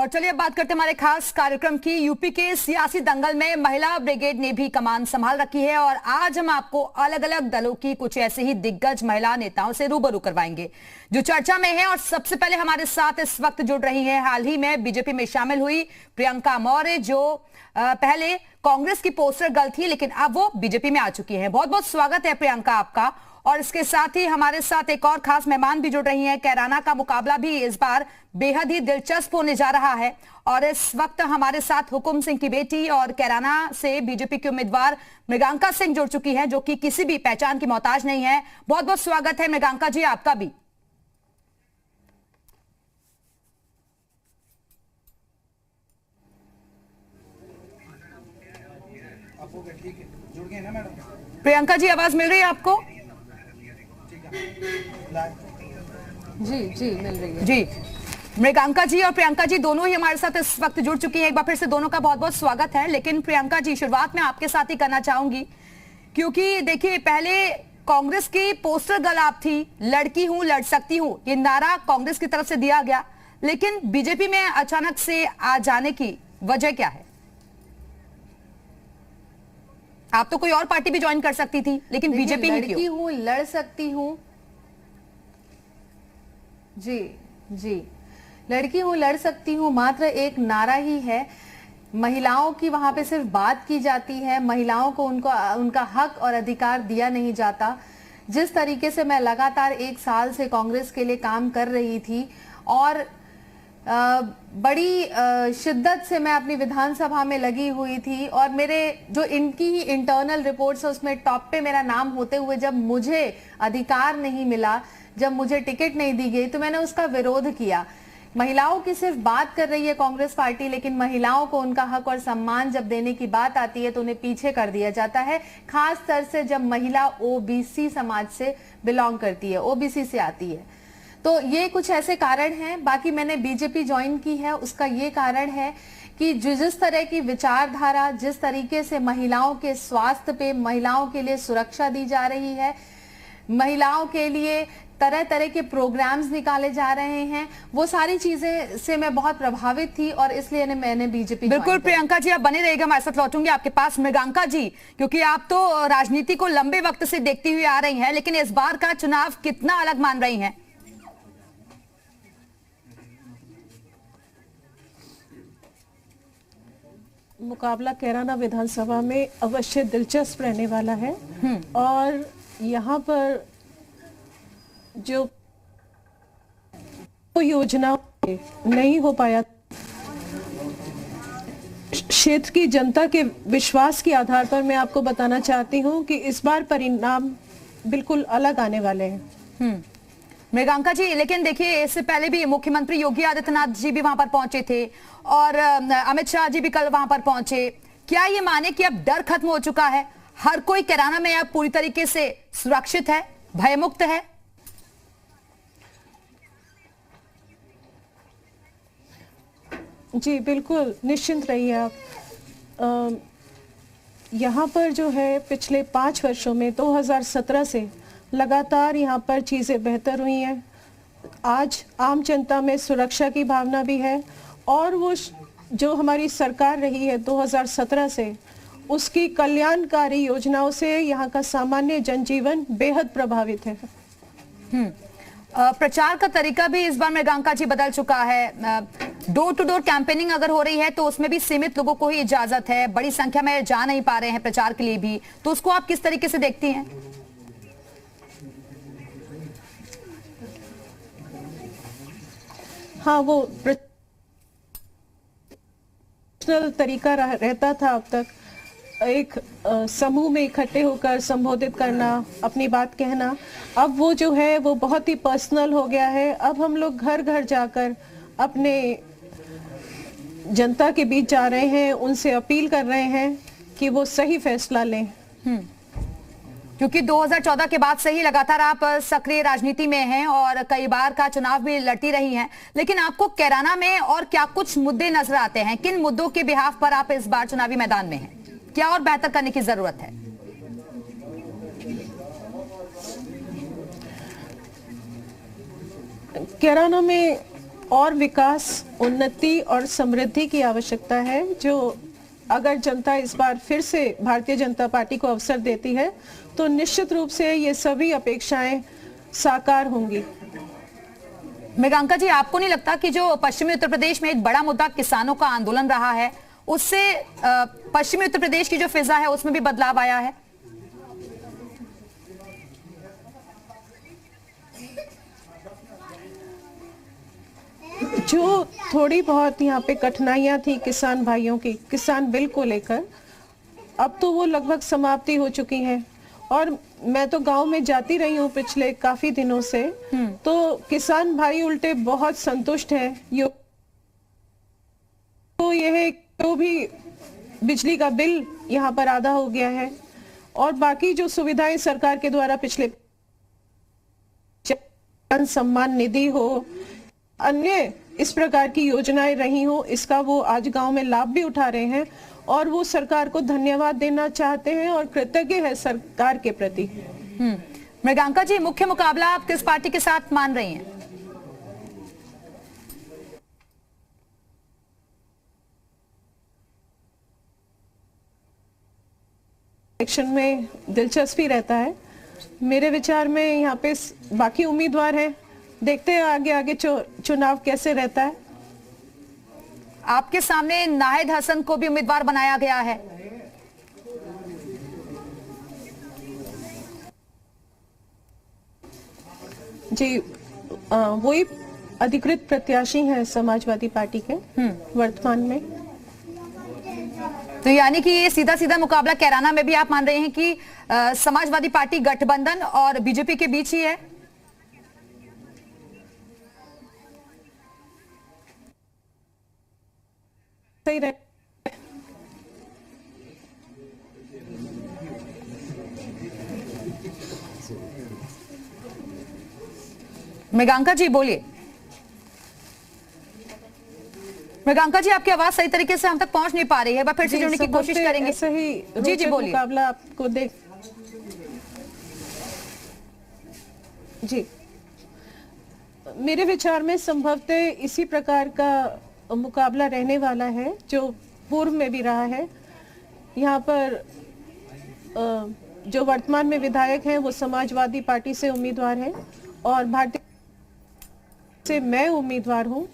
और चलिए अब बात करते हैं हमारे खास कार्यक्रम की। यूपी के सियासी दंगल में महिला ब्रिगेड ने भी कमान संभाल रखी है और आज हम आपको अलग अलग दलों की कुछ ऐसे ही दिग्गज महिला नेताओं से रूबरू करवाएंगे जो चर्चा में है। और सबसे पहले हमारे साथ इस वक्त जुड़ रही हैं हाल ही में बीजेपी में शामिल हुई प्रियंका मौर्य, जो पहले कांग्रेस की पोस्टर गर्ल थी लेकिन अब वो बीजेपी में आ चुकी है। बहुत बहुत स्वागत है प्रियंका आपका। और इसके साथ ही हमारे साथ एक और खास मेहमान भी जुड़ रही हैं। कैराना का मुकाबला भी इस बार बेहद ही दिलचस्प होने जा रहा है और इस वक्त हमारे साथ हुकुम सिंह की बेटी और कैराना से बीजेपी की उम्मीदवार मृगांका सिंह जुड़ चुकी हैं, जो कि किसी भी पहचान की मोहताज नहीं है। बहुत बहुत स्वागत है मृगांका जी आपका भी। प्रियंका जी आवाज मिल रही है आपको? जी जी मिल रही है जी। मृगांका जी और प्रियंका जी दोनों ही हमारे साथ इस वक्त जुड़ चुकी हैं। एक बार फिर से दोनों का बहुत बहुत स्वागत है। लेकिन प्रियंका जी शुरुआत में आपके साथ ही करना चाहूंगी, क्योंकि देखिए पहले कांग्रेस की पोस्टर गर्ल आप थी, लड़की हूं लड़ सकती हूं, ये नारा कांग्रेस की तरफ से दिया गया, लेकिन बीजेपी में अचानक से आ जाने की वजह क्या है? आप तो कोई और पार्टी भी ज्वाइन कर सकती थी, लेकिन बीजेपी ही क्यों? लड़की हूं लड़ सकती हूं, जी जी, लड़की हूं लड़ सकती हूं मात्र एक नारा ही है। महिलाओं की वहां पे सिर्फ बात की जाती है, महिलाओं को उनका हक और अधिकार दिया नहीं जाता। जिस तरीके से मैं लगातार 1 साल से कांग्रेस के लिए काम कर रही थी और बड़ी शिद्दत से मैं अपनी विधानसभा में लगी हुई थी और मेरे जो इनकी ही इंटरनल रिपोर्ट्स है उसमें टॉप पे मेरा नाम होते हुए जब मुझे अधिकार नहीं मिला, जब मुझे टिकट नहीं दी गई, तो मैंने उसका विरोध किया। महिलाओं की सिर्फ बात कर रही है कांग्रेस पार्टी, लेकिन महिलाओं को उनका हक और सम्मान जब देने की बात आती है तो उन्हें पीछे कर दिया जाता है, खास तौर से जब महिला ओबीसी समाज से बिलोंग करती है, ओबीसी से आती है। तो ये कुछ ऐसे कारण हैं। बाकी मैंने बीजेपी ज्वाइन की है, उसका ये कारण है कि जिस तरह की विचारधारा, जिस तरीके से महिलाओं के स्वास्थ्य पे, महिलाओं के लिए सुरक्षा दी जा रही है, महिलाओं के लिए तरह तरह के प्रोग्राम्स निकाले जा रहे हैं, वो सारी चीजें से मैं बहुत प्रभावित थी और इसलिए मैंने बीजेपी। बिल्कुल प्रियंका जी आप बने रहिएगा, हमारे साथ लौटूंगी आपके पास। मृगांका जी, क्योंकि आप तो राजनीति को लंबे वक्त से देखती हुई आ रही हैं, लेकिन इस बार का चुनाव कितना अलग मान रही हैं? मुकाबला कैराना विधानसभा में अवश्य दिलचस्प रहने वाला है और यहाँ पर जो योजना नहीं हो पाया, क्षेत्र की जनता के विश्वास के आधार पर मैं आपको बताना चाहती हूँ कि इस बार परिणाम बिल्कुल अलग आने वाले हैं। मृगांका जी, लेकिन देखिए इससे पहले भी मुख्यमंत्री योगी आदित्यनाथ जी भी वहां पर पहुंचे थे और अमित शाह जी भी कल वहां पर पहुंचे। क्या ये माने कि अब डर खत्म हो चुका है, हर कोई कैराना में अब पूरी तरीके से सुरक्षित है, भयमुक्त है? जी बिल्कुल, निश्चिंत रहिए आप। यहाँ पर जो है पिछले 5 वर्षों में 2017 से लगातार यहाँ पर चीज़ें बेहतर हुई हैं। आज आम जनता में सुरक्षा की भावना भी है और वो जो हमारी सरकार रही है 2017 से, उसकी कल्याणकारी योजनाओं से यहाँ का सामान्य जनजीवन बेहद प्रभावित है। प्रचार का तरीका भी इस बार मृगांका जी बदल चुका है। डोर टू डोर कैंपेनिंग अगर हो रही है तो उसमें भी सीमित लोगों को ही इजाजत है, बड़ी संख्या में जा नहीं पा रहे हैं प्रचार के लिए भी, तो उसको आप किस तरीके से देखती हैं? हाँ, वो तरीका रहता था अब तक, एक समूह में इकट्ठे होकर संबोधित करना, अपनी बात कहना। अब वो जो है वो बहुत ही पर्सनल हो गया है। अब हम लोग घर घर जाकर अपने जनता के बीच जा रहे हैं, उनसे अपील कर रहे हैं कि वो सही फैसला लें। क्योंकि 2014 के बाद से ही लगातार आप सक्रिय राजनीति में हैं और कई बार का चुनाव भी लड़ती रही हैं, लेकिन आपको कैराना में और क्या कुछ मुद्दे नजर आते हैं? किन मुद्दों के बिहाफ पर आप इस बार चुनावी मैदान में हैं? क्या और बेहतर करने की जरूरत है? कैराना में और विकास, उन्नति और समृद्धि की आवश्यकता है, जो अगर जनता इस बार फिर से भारतीय जनता पार्टी को अवसर देती है तो निश्चित रूप से ये सभी अपेक्षाएं साकार होंगी। मृगांका जी, आपको नहीं लगता कि जो पश्चिमी उत्तर प्रदेश में एक बड़ा मुद्दा किसानों का आंदोलन रहा है, उससे पश्चिमी उत्तर प्रदेश की जो फिजा है उसमें भी बदलाव आया है? जो थोड़ी बहुत यहाँ पे कठिनाइयां थी किसान भाइयों की, किसान बिल को लेकर, अब तो वो लगभग समाप्ति हो चुकी हैं। और मैं तो गांव में जाती रही हूँ पिछले काफी दिनों से, तो किसान भाई उल्टे बहुत संतुष्ट हैं। तो यह तो भी बिजली का बिल यहाँ पर आधा हो गया है, और बाकी जो सुविधाएं सरकार के द्वारा पिछले किसान सम्मान निधि हो, अन्य इस प्रकार की योजनाएं रही हो, इसका वो आज गांव में लाभ भी उठा रहे हैं और वो सरकार को धन्यवाद देना चाहते हैं और कृतज्ञ है सरकार के प्रति। मृगांका जी, मुख्य मुकाबला आप किस पार्टी के साथ मान रही हैं? इलेक्शन में दिलचस्पी रहता है। मेरे विचार में यहाँ पे बाकी उम्मीदवार हैं, देखते हैं आगे आगे चुनाव कैसे रहता है। आपके सामने नाहिद हसन को भी उम्मीदवार बनाया गया है। जी, वही अधिकृत प्रत्याशी हैं समाजवादी पार्टी के वर्तमान में। तो यानी कि ये सीधा सीधा मुकाबला कैराना में भी आप मान रहे हैं कि समाजवादी पार्टी गठबंधन और बीजेपी के बीच ही है? सही रहे। मृगांका जी बोलिए। मृगांका जी, आपकी आवाज सही तरीके से हम तक पहुंच नहीं पा रही है, फिर से जुड़ने की कोशिश करेंगे। सही जी बोलिए। मुकाबला आपको देख जी, मेरे विचार में संभवतः इसी प्रकार का मुकाबला रहने वाला है जो पूर्व में भी रहा है। यहाँ पर जो वर्तमान में विधायक हैं वो समाजवादी पार्टी से उम्मीदवार हैं और भारतीय से मैं उम्मीदवार हूँ।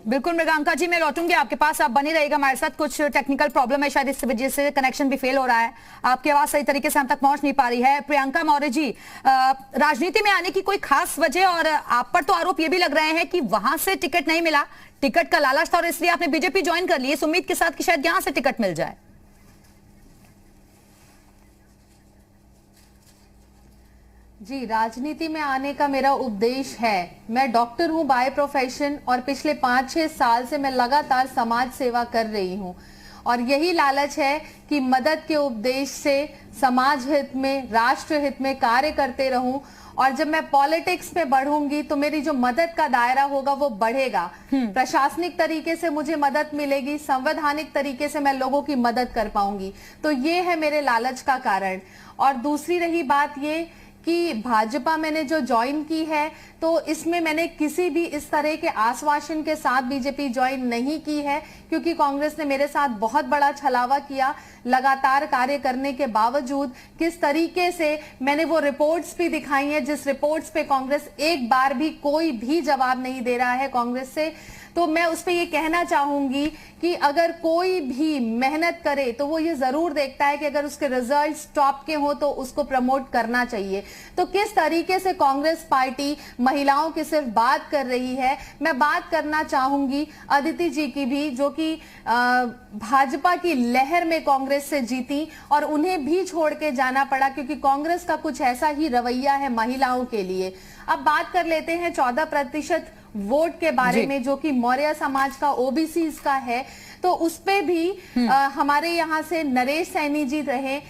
बिल्कुल मृगांका जी, मैं लौटूंगी आपके पास, आप बनी रहिएगा हमारे साथ। कुछ टेक्निकल प्रॉब्लम है, शायद इस वजह से कनेक्शन भी फेल हो रहा है, आपकी आवाज सही तरीके से हम तक पहुंच नहीं पा रही है। प्रियंका मौर्य जी, राजनीति में आने की कोई खास वजह, और आप पर तो आरोप ये भी लग रहे हैं कि वहां से टिकट नहीं मिला, टिकट का लालच था और इसलिए आपने बीजेपी ज्वाइन कर ली, इस उम्मीद के साथ कि शायद यहां से टिकट मिल जाए। जी, राजनीति में आने का मेरा उपदेश है। मैं डॉक्टर हूं बाय प्रोफेशन और पिछले 5-6 साल से मैं लगातार समाज सेवा कर रही हूं और यही लालच है कि मदद के उपदेश से समाज हित में, राष्ट्र हित में कार्य करते रहूं, और जब मैं पॉलिटिक्स में बढ़ूंगी तो मेरी जो मदद का दायरा होगा वो बढ़ेगा। प्रशासनिक तरीके से मुझे मदद मिलेगी, संवैधानिक तरीके से मैं लोगों की मदद कर पाऊंगी। तो ये है मेरे लालच का कारण। और दूसरी रही बात ये कि भाजपा मैंने जो ज्वाइन की है तो इसमें मैंने किसी भी इस तरह के आश्वासन के साथ बीजेपी ज्वाइन नहीं की है, क्योंकि कांग्रेस ने मेरे साथ बहुत बड़ा छलावा किया। लगातार कार्य करने के बावजूद किस तरीके से मैंने वो रिपोर्ट्स भी दिखाई हैं, जिस रिपोर्ट्स पे कांग्रेस एक बार भी कोई भी जवाब नहीं दे रहा है कांग्रेस से। तो मैं उस पे ये कहना चाहूंगी कि अगर कोई भी मेहनत करे तो वो ये जरूर देखता है कि अगर उसके रिजल्ट्स टॉप के हो तो उसको प्रमोट करना चाहिए। तो किस तरीके से कांग्रेस पार्टी महिलाओं की सिर्फ बात कर रही है, मैं बात करना चाहूंगी अदिति जी की भी, जो कि भाजपा की लहर में कांग्रेस से जीती और उन्हें भी छोड़ के जाना पड़ा क्योंकि कांग्रेस का कुछ ऐसा ही रवैया है महिलाओं के लिए। अब बात कर लेते हैं 14% वोट के बारे में, जो कि मौर्य समाज का, ओबीसी का है। तो उस पे भी हमारे यहाँ से नरेश सैनी जी रहे,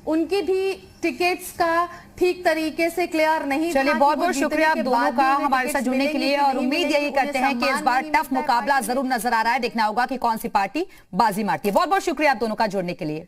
उनकी भी टिकट्स का ठीक तरीके से क्लियर नहीं। चलिए, बहुत बहुत शुक्रिया आप दोनों का हमारे साथ जुड़ने के लिए, और उम्मीद यही करते हैं कि इस बार टफ मुकाबला जरूर नजर आ रहा है। देखना होगा कि कौन सी पार्टी बाजी मारती है। बहुत बहुत शुक्रिया आप दोनों का जुड़ने के लिए।